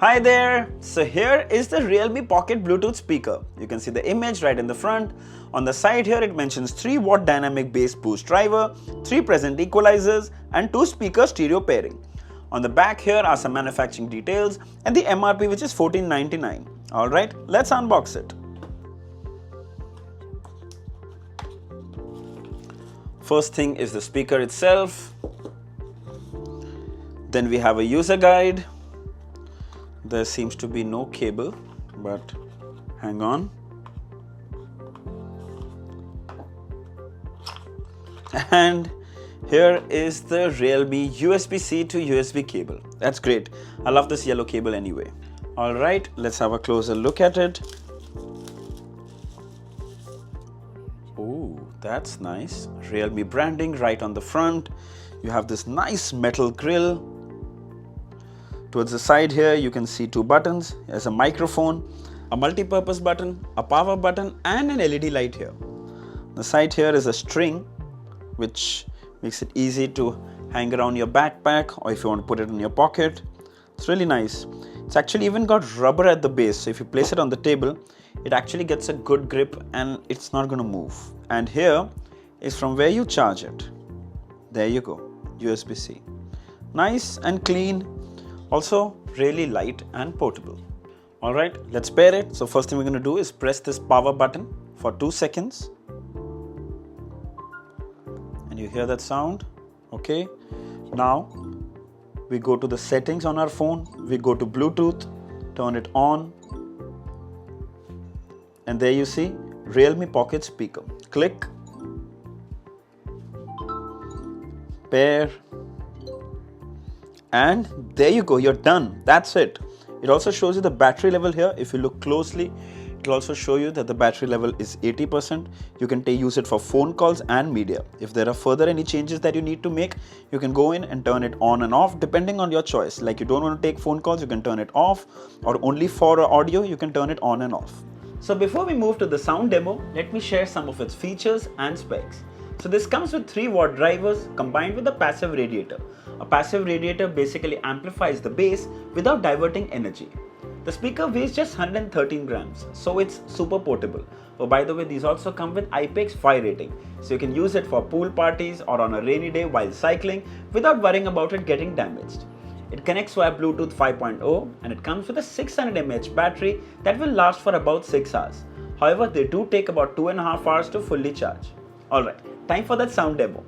Hi there! So here is the Realme Pocket Bluetooth speaker. You can see the image right in the front. On the side here it mentions 3-watt dynamic bass boost driver, 3 present equalizers and 2 speaker stereo pairing. On the back here are some manufacturing details and the MRP, which is $14.99. Alright, let's unbox it. First thing is the speaker itself. Then we have a user guide. There seems to be no cable, but hang on. And here is the Realme USB-C to USB cable. That's great. I love this yellow cable anyway. Alright, let's have a closer look at it. Oh, that's nice. Realme branding right on the front. You have this nice metal grille. Towards the side here, you can see 2 buttons. There's a microphone, a multi-purpose button, a power button, and an LED light here. The side here is a string, which makes it easy to hang around your backpack or if you want to put it in your pocket. It's really nice. It's actually even got rubber at the base, so if you place it on the table, it actually gets a good grip and it's not going to move. And here is from where you charge it. There you go, USB-C. Nice and clean. Also really light and portable. Alright, let's pair it. So first thing we're going to do is press this power button for 2 seconds. And you hear that sound? Okay. Now we go to the settings on our phone. We go to Bluetooth, turn it on. And there you see Realme Pocket Speaker. Click. Pair. And there you go, you're done. That's it. It also shows you the battery level here. If you look closely, it will also show you that the battery level is 80%. You can use it for phone calls and media. If there are further any changes that you need to make, you can go in and turn it on and off depending on your choice. Like you don't want to take phone calls, you can turn it off, or only for audio, you can turn it on and off. So before we move to the sound demo, let me share some of its features and specs. So this comes with 3-watt drivers combined with a passive radiator. A passive radiator basically amplifies the bass without diverting energy. The speaker weighs just 113 grams, so it's super portable. Oh, by the way, these also come with IPX5 rating, so you can use it for pool parties or on a rainy day while cycling without worrying about it getting damaged. It connects via Bluetooth 5.0 and it comes with a 600 mAh battery that will last for about 6 hours. However, they do take about 2.5 hours to fully charge. Alright, time for that sound demo.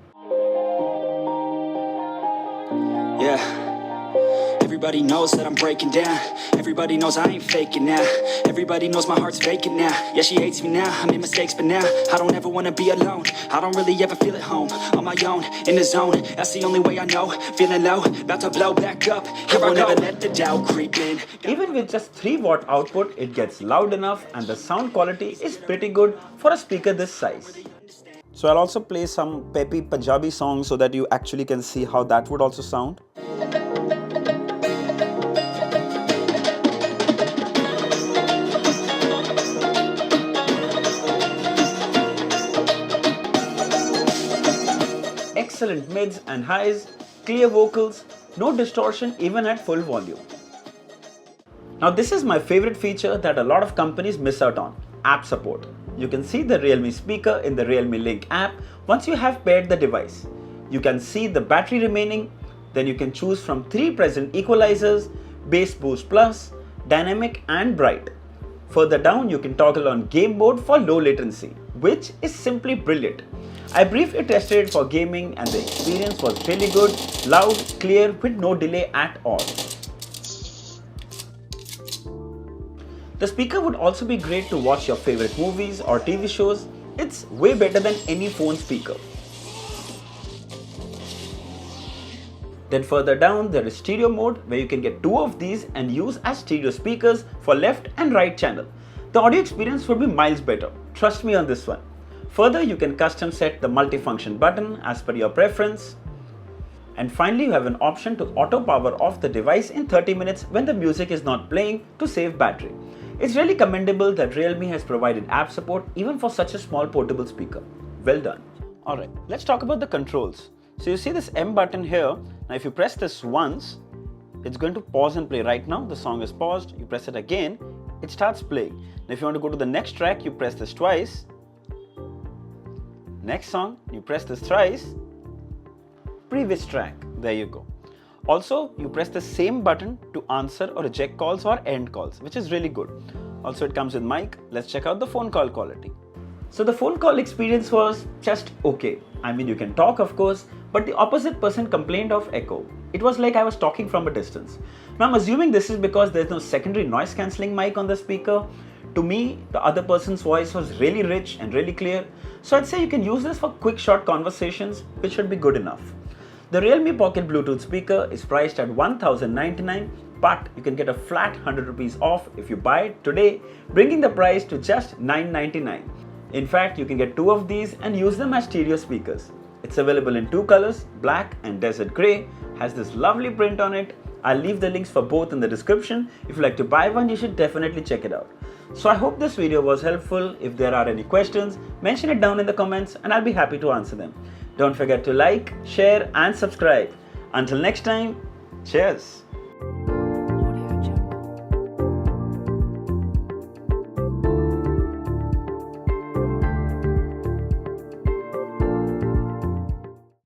Yeah, everybody knows that I'm breaking down. Everybody knows I ain't faking now. Everybody knows my heart's vacant now. Yeah, she hates me now, I made mistakes but now I don't ever wanna be alone. I don't really ever feel at home. On my own, in the zone, that's the only way I know. Feeling low, about to blow back up. Here I won't ever let the doubt creep in. Even with just 3-watt output, it gets loud enough and the sound quality is pretty good for a speaker this size. So I'll also play some peppy Punjabi songs so that you actually can see how that would also sound. Excellent mids and highs, clear vocals, no distortion even at full volume. Now this is my favorite feature that a lot of companies miss out on, app support. You can see the Realme speaker in the Realme Link app once you have paired the device. You can see the battery remaining, then you can choose from 3 present equalizers, bass boost plus, dynamic and bright. Further down you can toggle on game mode for low latency, which is simply brilliant. I briefly tested it for gaming and the experience was really good, loud, clear with no delay at all. The speaker would also be great to watch your favorite movies or TV shows. It's way better than any phone speaker. Then further down there is stereo mode where you can get 2 of these and use as stereo speakers for left and right channel. The audio experience would be miles better, trust me on this one. Further, you can custom set the multifunction button as per your preference. And finally, you have an option to auto power off the device in 30 minutes when the music is not playing to save battery. It's really commendable that Realme has provided app support even for such a small portable speaker. Well done. Alright, let's talk about the controls. So you see this M button here. Now if you press this once, it's going to pause and play. Right now the song is paused, you press it again, it starts playing. Now if you want to go to the next track, you press this twice. Next song, you press this thrice. Previous track, there you go. Also, you press the same button to answer or reject calls or end calls, which is really good. Also, it comes with mic. Let's check out the phone call quality. So the phone call experience was just okay. I mean, you can talk, of course, but the opposite person complained of echo. It was like I was talking from a distance. Now I'm assuming this is because there's no secondary noise cancelling mic on the speaker. To me, the other person's voice was really rich and really clear. So I'd say you can use this for quick short conversations, which should be good enough. The Realme Pocket Bluetooth speaker is priced at 1099, but you can get a flat 100 rupees off if you buy it today, bringing the price to just 999. In fact, you can get 2 of these and use them as stereo speakers. It's available in 2 colors, black and desert grey, has this lovely print on it. I'll leave the links for both in the description. If you'd like to buy one, you should definitely check it out. So I hope this video was helpful. If there are any questions, mention it down in the comments and I'll be happy to answer them. Don't forget to like, share and subscribe. Until next time, cheers!